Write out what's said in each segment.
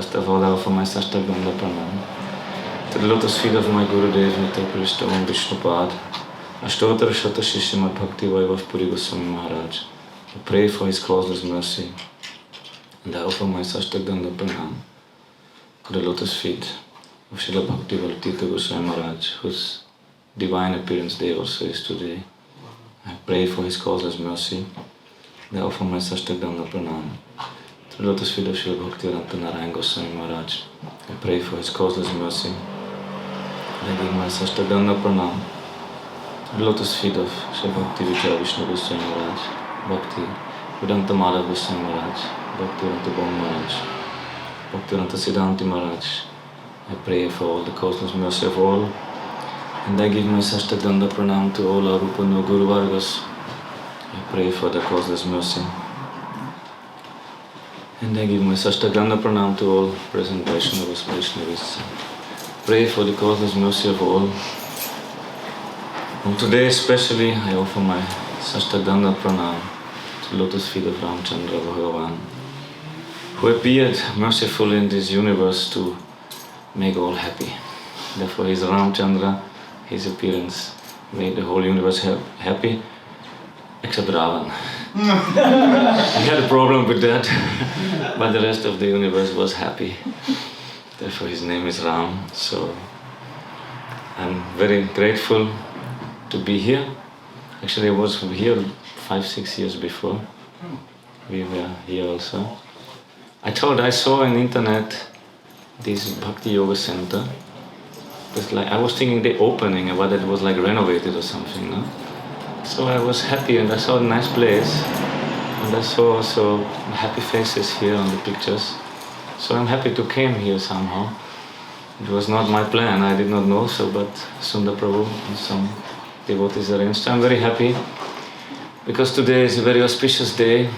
First of all, I offer my Sashtaganda Pranam to the lotus feet of my Gurudev, Nityaparishtavam Vishnupad, Ashtotar Shata Shishimad Bhakti Vaibhav Puri Goswami Maharaj. I pray for his causeless mercy, and I offer my Sashtaganda Pranam to the lotus feet of Srila Bhakti Valtita Goswami Maharaj, whose divine appearance day also is today. I pray for his causeless mercy, and I offer my Sashtaganda Pranam to the lotus feet of Srila Bhakti Narayan Goswami Maharaj. I pray for his causeless mercy, and I give my Sashtaganda Pranam to the lotus feet of Srila Bhakti Vichara Vishnu Goswami Maharaj, Bhakti Vedanta Madhav Goswami Maharaj, Bhakti Vedanta Bon Maharaj, Bhakti Vedanta Siddhanti Maharaj. I pray for all the causeless mercy of all, and I give my Sashtaganda Pranam to all our Upano Guru Vargas. I pray for the causeless mercy, and I give my Sashtaganda Pranam to all present Vaishnavas, Vaishnavis. Pray for the causeless mercy of all. And today especially I offer my Sashtaganda Pranam to the lotus feet of Ramchandra Bhagavan, who appeared mercifully in this universe to make all happy. Therefore his Ramchandra, his appearance made the whole universe happy, except Ravan. He had a problem with that, but the rest of the universe was happy. Therefore his name is Ram. So I'm very grateful to be here. Actually I was here 5-6 years before. We were here also. I saw on the internet this Bhakti Yoga Centre. I was thinking the opening, but it was like renovated or something, no? So I was happy, and I saw a nice place, and I saw also happy faces here on the pictures. So I'm happy to came here somehow. It was not my plan, I did not know so, but Sundar Prabhu and some devotees arranged. So I'm very happy, because today is a very auspicious day.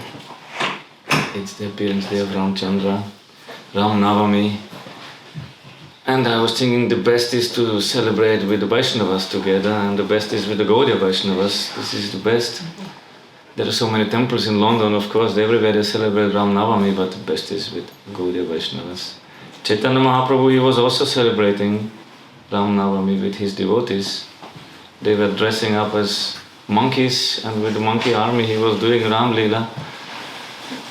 It's the appearance day of Ramchandra, Rama Navami. And I was thinking the best is to celebrate with the Vaishnavas together, and the best is with the Gaudiya Vaishnavas. This is the best. There are so many temples in London, of course, everywhere they celebrate Ram Navami, but the best is with Gaudiya Vaishnavas. Chaitanya Mahaprabhu, he was also celebrating Ram Navami with his devotees. They were dressing up as monkeys, and with the monkey army he was doing Ram Leela.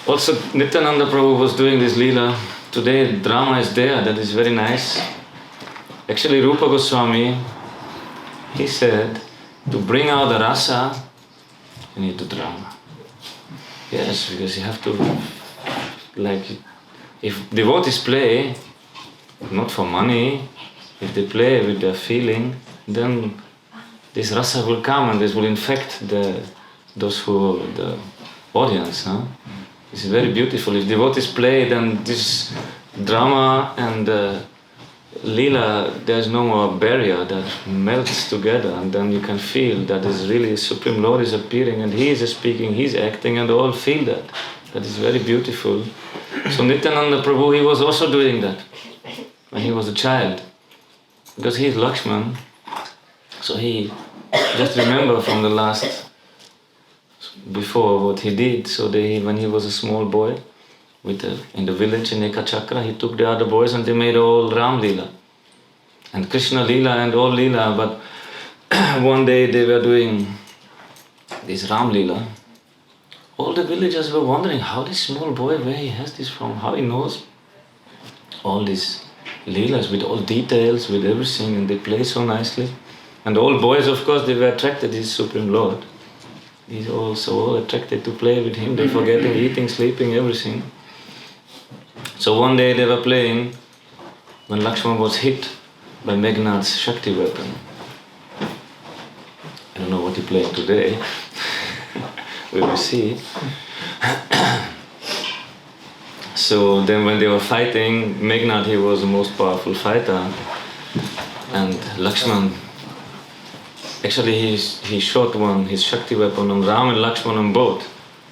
Also Nityananda Prabhu was doing this Leela. Today drama is there, that is very nice. Actually Rupa Goswami, he said, to bring out the rasa, you need the drama. Yes, because you have to, if devotees play, not for money, if they play with their feeling, then this rasa will come and this will infect those who are the audience. Huh? It's very beautiful. If devotees play, then this drama and Leela, there's no more barrier that melts together, and then you can feel that is really Supreme Lord is appearing, and He is speaking, He is acting, and all feel that. That is very beautiful. So Nityananda Prabhu, he was also doing that when he was a child, because he is Lakshman. So he just remember from the last before what he did. So when he was a small boy, in the village in Ekachakra, he took the other boys and they made all Ram Leela and Krishna Leela and all Leela. But one day they were doing this Ram Leela. All the villagers were wondering how this small boy, where he has this from, how he knows all these Leelas with all details, with everything, and they play so nicely. And all boys, of course, they were attracted to this Supreme Lord. He's also all attracted to play with him. They're forgetting eating, sleeping, everything. So one day they were playing when Lakshman was hit by Meghnad's Shakti weapon. I don't know what he played today. We will see. So then when they were fighting, Meghnad, he was the most powerful fighter. And Lakshman, actually he shot his Shakti weapon on Ram and Lakshman on both.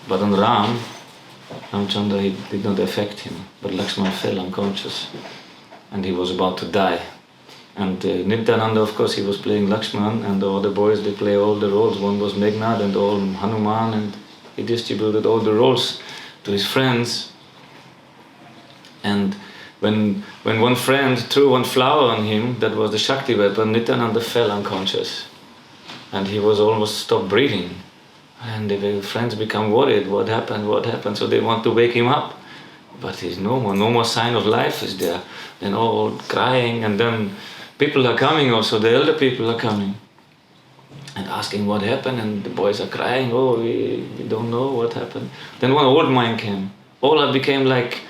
But on Ramchandra, he did not affect him. But Lakshman fell unconscious and he was about to die. And Nityananda, of course, he was playing Lakshman, and the other boys, they play all the roles. One was Meghnad and all Hanuman, and he distributed all the roles to his friends. And when one friend threw one flower on him, that was the Shakti weapon, Nityananda fell unconscious. And he was almost stopped breathing. And the friends become worried, what happened? So they want to wake him up. But he's no more sign of life is there. Then all crying, and then people are coming also, the elder people are coming. And asking what happened, and the boys are crying, oh, we don't know what happened. Then one old man came. All became like,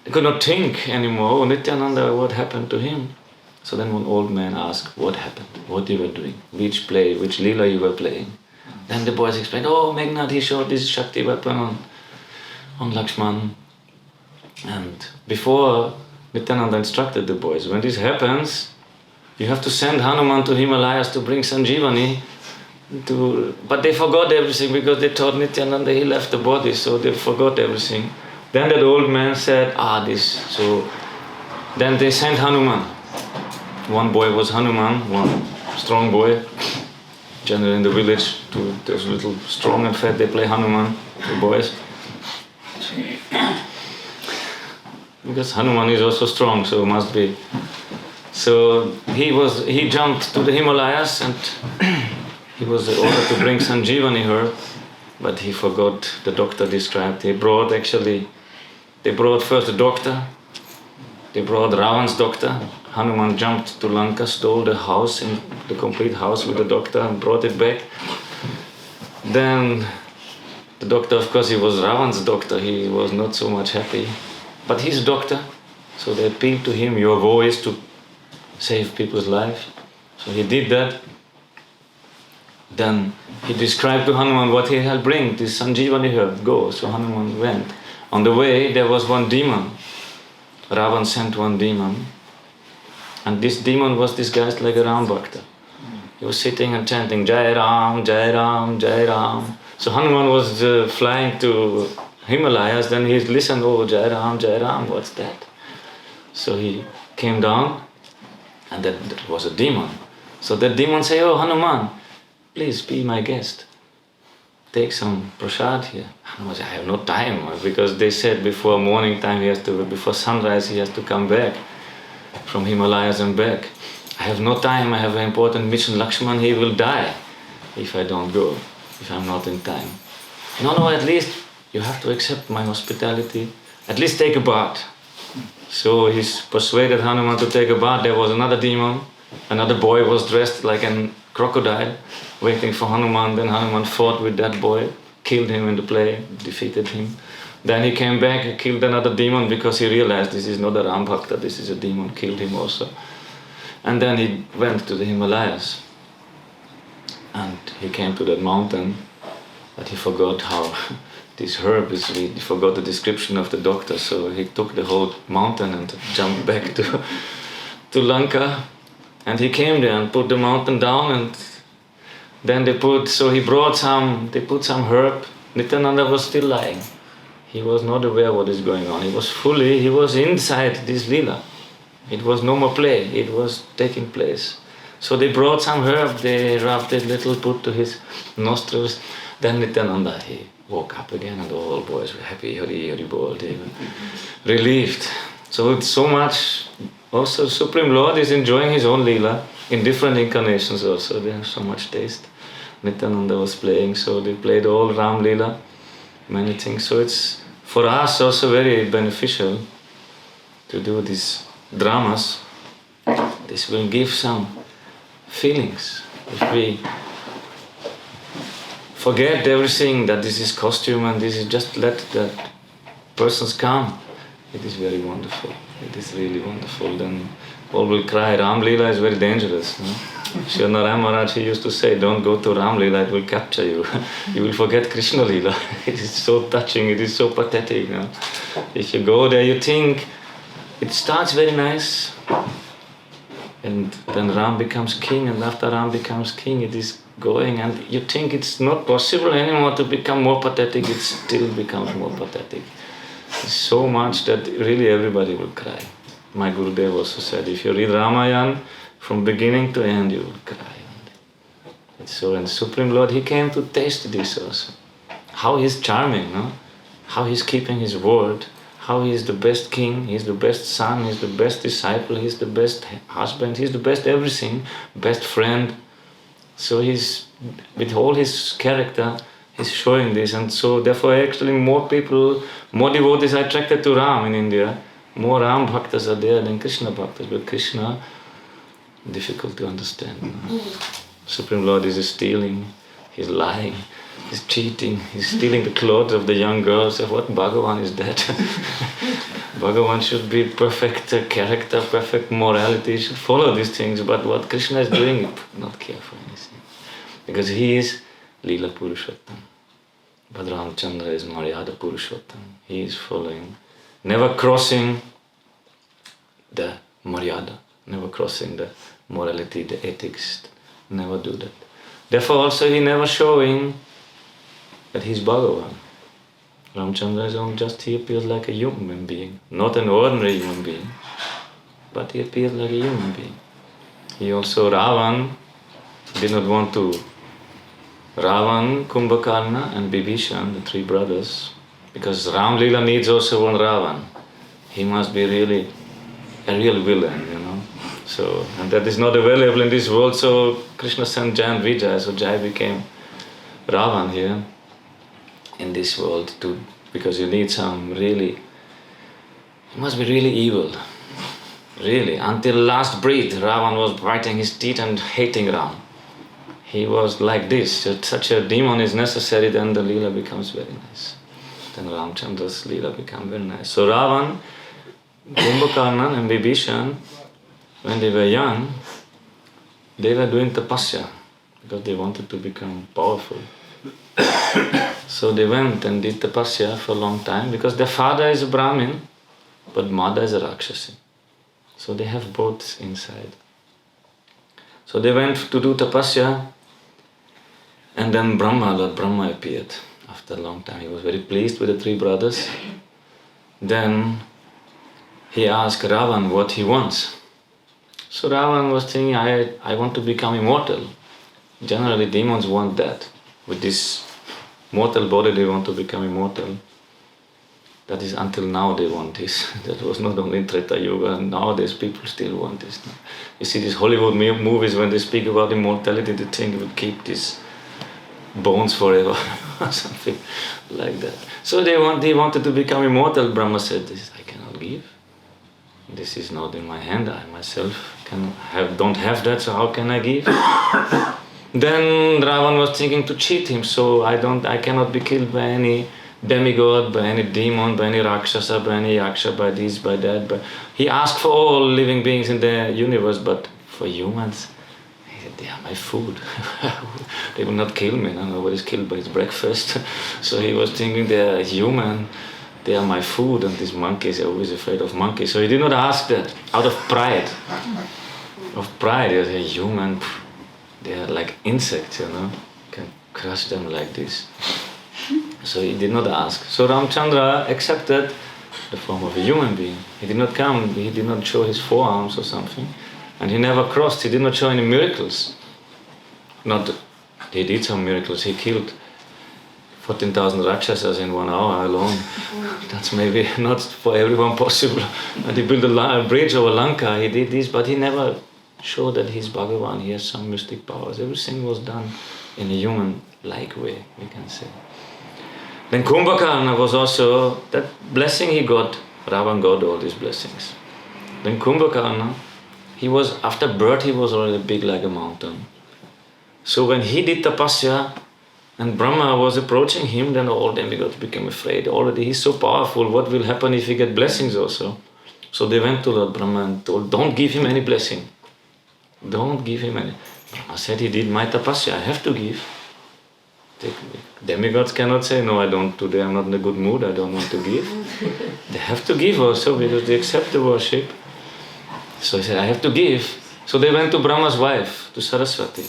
they could not think anymore. Oh, Nityananda, what happened to him? So then one old man asked, what happened? What you were doing? Which play, which lila you were playing? Then the boys explained, oh, Meghnad, he showed this Shakti weapon on Lakshman. And before, Nityananda instructed the boys, when this happens, you have to send Hanuman to Himalayas to bring Sanjeevani. But they forgot everything because they thought Nityananda, he left the body, so they forgot everything. Then that old man said, So then they sent Hanuman. One boy was Hanuman, one strong boy. Generally in the village, those little strong and fat, they play Hanuman, the boys. Because Hanuman is also strong, so must be. So he jumped to the Himalayas, and he was ordered to bring Sanjeevani herb, but he forgot, the doctor described. They brought first the doctor, they brought Ravan's doctor. Hanuman jumped to Lanka, stole the house, the complete house with the doctor, and brought it back. Then the doctor, of course, he was Ravan's doctor, he was not so much happy. But he's doctor, so they appealed to him, your vow is to save people's lives. So he did that. Then he described to Hanuman what he had bring, this Sanjeevani herb, go. So Hanuman went. On the way there was one demon. Ravan sent one demon. And this demon was disguised like a Ram Bhakta. He was sitting and chanting, Jai Ram, Jai Ram, Jai Ram. So Hanuman was flying to Himalayas, then he listened, oh, Jai Ram, what's that? So he came down, and that was a demon. So that demon said, oh, Hanuman, please be my guest. Take some prasad here. Hanuman said, I have no time, because they said before morning time, before sunrise, he has to come back from Himalayas and back. I have no time, I have an important mission. Lakshman, he will die if I don't go, if I'm not in time. No, at least you have to accept my hospitality. At least take a bath. So he persuaded Hanuman to take a bath. There was another demon. Another boy was dressed like a crocodile, waiting for Hanuman. Then Hanuman fought with that boy, killed him in the play, defeated him. Then he came back and killed another demon because he realized this is not a Ram Bhakta, this is a demon, killed him also. And then he went to the Himalayas. And he came to that mountain, but he forgot how this herb is, he forgot the description of the doctor, so he took the whole mountain and jumped back to Lanka. And he came there and put the mountain down, and then they put some herb. Nityananda was still lying. He was not aware what is going on. He was inside this lila. It was no more play, it was taking place. So they brought some herb, they rubbed it little, put to his nostrils. Then Nityananda, he woke up again, and all boys were happy, Haribol, they were relieved. So it's so much, also Supreme Lord is enjoying his own lila in different incarnations also, they have so much taste. Nityananda was playing, so they played all Ram lila, many things. So it's for us also very beneficial to do these dramas. This will give some feelings. If we forget everything, that this is costume and this is just let the persons come, it is very wonderful. It is really wonderful. Then all will cry. Ram Leela is very dangerous. No? Sri Narayan Maharaj, he used to say, don't go to Ram Leela, it will capture you. You will forget Krishna Leela. It is so touching, it is so pathetic. No? If you go there, you think, it starts very nice, and then Ram becomes king, and after Ram becomes king, it is going, and you think it's not possible anymore to become more pathetic, it still becomes more pathetic. It's so much that really everybody will cry. My Gurudev also said, if you read Ramayana, from beginning to end, you will cry. It's so, and Supreme Lord, he came to taste this also. How he's charming, no? How he's keeping his word, how he is the best king, he is the best son, he is the best disciple, he is the best husband, he is the best everything, best friend. So he's, with all his character, he's showing this, and so therefore actually more people, more devotees are attracted to Ram in India. More Ram bhaktas are there than Krishna bhaktas, but Krishna, difficult to understand. Supreme Lord is stealing, he's lying, he's cheating, he's stealing the clothes of the young girls. What Bhagavan is that? Bhagavan should be perfect character, perfect morality, he should follow these things, but what Krishna is doing, he not care for anything. Because he is Leela Purushottam. But Ramchandra is Maryada Purushottam. He is following, never crossing the Maryada, never crossing the morality, the ethics, never do that. Therefore also he never showing that he's Bhagavan. Ramchandra is just, he appears like a human being, not an ordinary human being, but he appears like a human being. He also, Ravan did not want to, Ravan, Kumbhakarna and Bibhishan, the three brothers, because Ram Leela needs also one Ravan. He must be really a real villain, you know. So, and that is not available in this world, so Krishna sent Jai and Vijay, so Jai became Ravan here in this world too, because you need some really, he must be really evil, really. Until last breath, Ravan was biting his teeth and hating Ram. He was like this, such a demon is necessary, then the Leela becomes very nice. Then Ramchandra's Leela becomes very nice. So Ravan, Kumbhakarna and Bibhishan, when they were young, they were doing tapasya because they wanted to become powerful. So they went and did tapasya for a long time because their father is a Brahmin, but mother is a Rakshasi. So they have both inside. So they went to do tapasya, and then Lord Brahma appeared after a long time. He was very pleased with the three brothers. Then he asked Ravan what he wants. So Ravan was thinking, I want to become immortal. Generally demons want that. With this mortal body they want to become immortal. That is, until now they want this. That was not only in Treta Yuga, nowadays people still want this. You see these Hollywood movies, when they speak about immortality, they think we keep these bones forever, or something like that. So they wanted to become immortal. Brahma said, this I cannot give. This is not in my hand. I myself don't have that, so how can I give? Then Ravan was thinking to cheat him, so I cannot be killed by any demigod, by any demon, by any Rakshasa, by any Yaksha, by this, by that. But he asked for all living beings in the universe, but for humans, he said, they are my food. They will not kill me. No, nobody's killed by his breakfast. So he was thinking, they are human, they are my food, and these monkeys are always afraid of monkeys. So he did not ask that, out of pride. Of pride, he was a human, they are like insects, you know, you can crush them like this. So he did not ask. So Ramchandra accepted the form of a human being. He did not come, he did not show his forearms or something. And he never crossed, he did not show any miracles. Not that he did some miracles, he killed 14,000 Rakshasas in 1 hour alone. That's maybe not for everyone possible. And he built a bridge over Lanka, he did this, but he never showed that he's Bhagavan, he has some mystic powers. Everything was done in a human-like way, we can say. Then Kumbhakarna was also, that blessing he got, Ravan got all these blessings. Then Kumbhakarna, he was, after birth he was already big like a mountain. So when he did tapasya and Brahma was approaching him, then all demigods became afraid. Already he's so powerful, what will happen if he get blessings also? So they went to Lord Brahma and told, don't give him any blessing. Don't give him any. Brahma said, he did my tapasya, I have to give. Demigods cannot say, no, I don't, today I'm not in a good mood, I don't want to give. They have to give also because they accept the worship. So he said, I have to give. So they went to Brahma's wife, to Saraswati,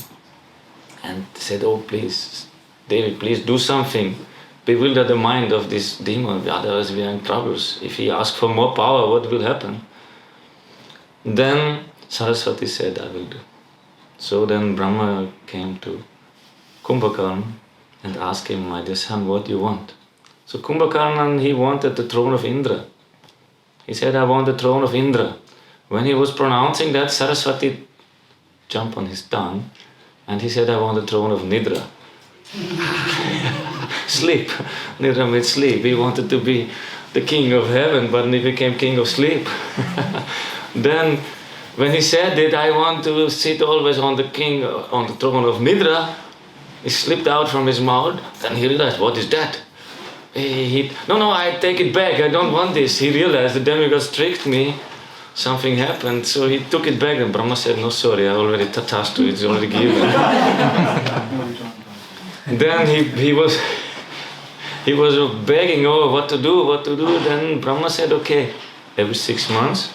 and said, oh please, Devi, please do something. Bewilder the mind of this demon, otherwise we are in troubles. If he asks for more power, what will happen? Then Saraswati said, I will do. So then Brahma came to Kumbhakarna and asked him, my dear son, what do you want? So Kumbhakarna, he wanted the throne of Indra. He said, I want the throne of Indra. When he was pronouncing that, Saraswati jumped on his tongue and he said, I want the throne of Nidra. Sleep. Nidra means sleep. He wanted to be the king of heaven, but he became king of sleep. Then, when he said that I want to sit always on the throne of Nidra, it slipped out from his mouth, and he realized, what is that? No, I take it back, I don't want this. He realized the demigods tricked me, something happened, so he took it back, and Brahma said, no, sorry, I already touched it, it's already given. Then he was begging, what to do, then Brahma said, okay, every 6 months,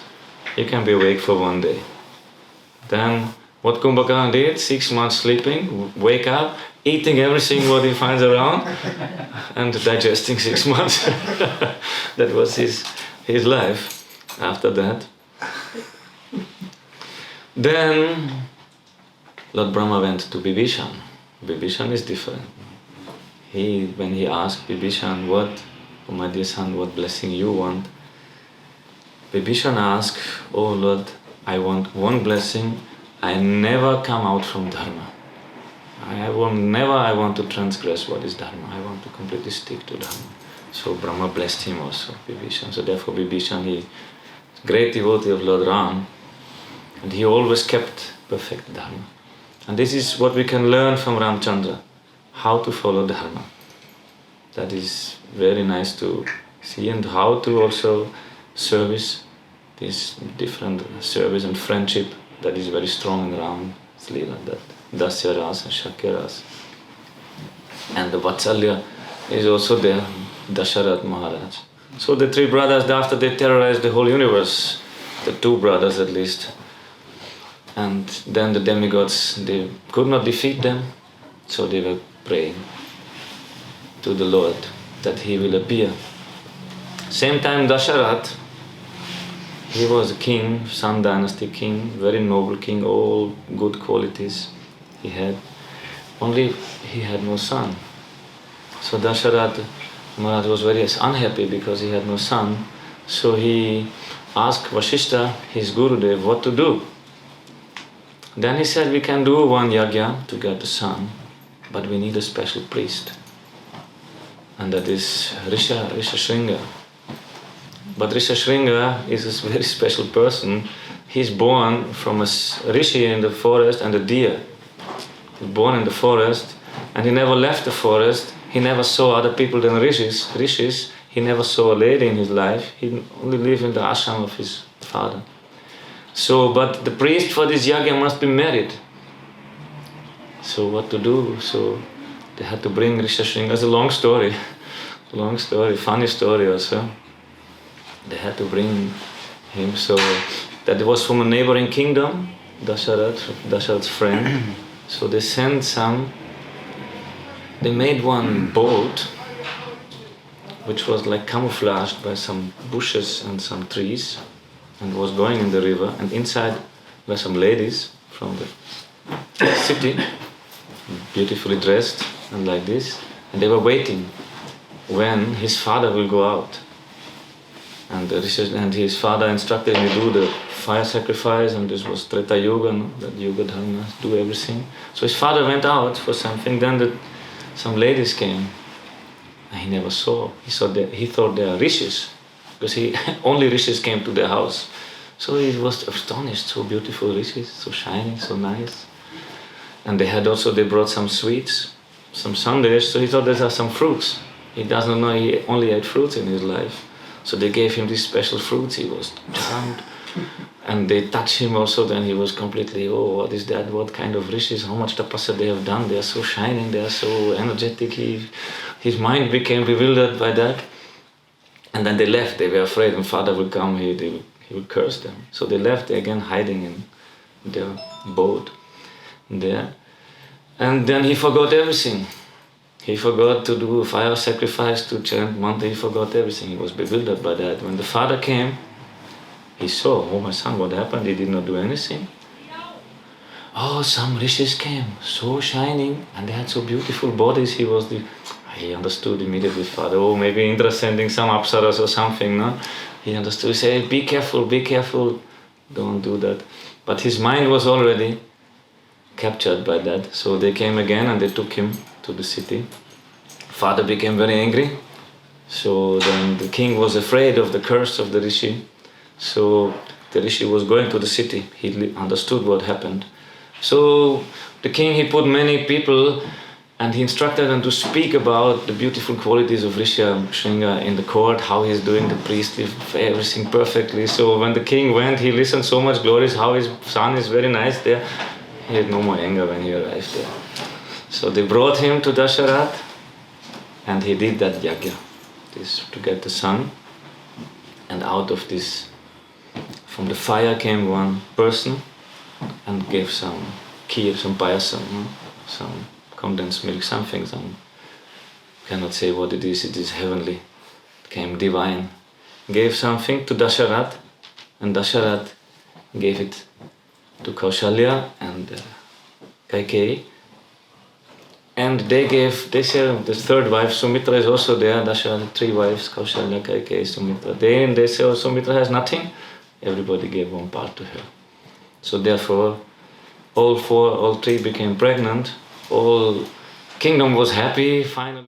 you can be awake for 1 day. Then what Kumbhakarna did, 6 months sleeping, wake up, eating everything what he finds around, and digesting 6 months. That was his life after that. Then Lord Brahma went to Bibhishan. Bibhishan is different. When he asked Bibhishan, oh my dear son, what blessing you want? Bibhishan asked, oh Lord, I want one blessing, I never come out from Dharma. I want to transgress what is Dharma. I want to completely stick to Dharma. So Brahma blessed him also, Bibhishan. So therefore Bibhishan, he is a great devotee of Lord Ram, and he always kept perfect Dharma. And this is what we can learn from Ramchandra, how to follow Dharma. That is very nice to see, and how to also service, this different service and friendship that is very strong in Ram's Leela, that Dasya Ras and Shakya Ras. And the Vatsalya is also there, Dasharat Maharaj. So the 3 brothers, after they terrorized the whole universe, the 2 brothers at least, and then the demigods, they could not defeat them, so they were praying to the Lord that he will appear. Same time Dasharat, he was a king, Sun dynasty king, very noble king, all good qualities he had. Only he had no son. So Dasharat Maharaj was very unhappy because he had no son. So he asked Vasishtha, his Gurudev, what to do. Then he said, we can do one yajna to get a son, but we need a special priest. And that is Rishashringa. But Rishashringa is a very special person. He's born from a rishi in the forest and a deer. He's born in the forest and he never left the forest. He never saw other people than rishis. He never saw a lady in his life. He only lived in the ashram of his father. So, but the priest for this yajna must be married. So what to do? So they had to bring Rishashringa. It's a long story, funny story also. They had to bring him, so that was from a neighboring kingdom, Dasharat's friend. So they made one boat which was like camouflaged by some bushes and some trees and was going in the river, and inside were some ladies from the city, beautifully dressed and like this, and they were waiting when his father will go out. And his father instructed him to do the fire sacrifice, and this was Treta Yuga, no? That Yuga Dharma, do everything. So his father went out for something, then some ladies came, and he never saw. He thought they are rishis, because only rishis came to their house. So he was astonished, so beautiful rishis, so shining, so nice. And they brought some sweets, some sundaes, so he thought there are some fruits. He doesn't know, he only ate fruits in his life. So they gave him these special fruits, he was charmed. And they touched him also, then he was completely, what is that, what kind of rishis, how much tapasya they have done, they are so shining, they are so energetic. His mind became bewildered by that. And then they left, they were afraid when father would come, he would curse them. So they left, again hiding in their boat there. And then he forgot everything. He forgot to do fire sacrifice, to chant mantra, he forgot everything. He was bewildered by that. When the father came, he saw, my son, what happened? He did not do anything. Some rishis came, so shining, and they had so beautiful bodies. He understood immediately, father, maybe Indra sending some apsaras or something, no? He understood. He said, be careful, don't do that. But his mind was already captured by that. So they came again and they took him to the city. Father became very angry. So then the king was afraid of the curse of the Rishi. So the Rishi was going to the city. He understood what happened. So the king, he put many people and he instructed them to speak about the beautiful qualities of Rishi Shringa in the court, how he's doing the priestly, everything perfectly. So when the king went, he listened so much glories, how his son is very nice there. He had no more anger when he arrived there. So they brought him to Dasharat and he did that yagya, this to get the son. And out of this, from the fire came one person and gave some kheer, some payasam, some condensed milk, something, cannot say what it is heavenly, it came divine. Gave something to Dasharat, and Dasharat gave it to Kaushalya and Kaikeyi. And they said, the third wife, Sumitra, is also there. Dasharat, 3 wives, Kaushalya, Kaikeyi, Sumitra. They say, oh, Sumitra has nothing. Everybody gave one part to her. So therefore, all 3 became pregnant. All kingdom was happy finally.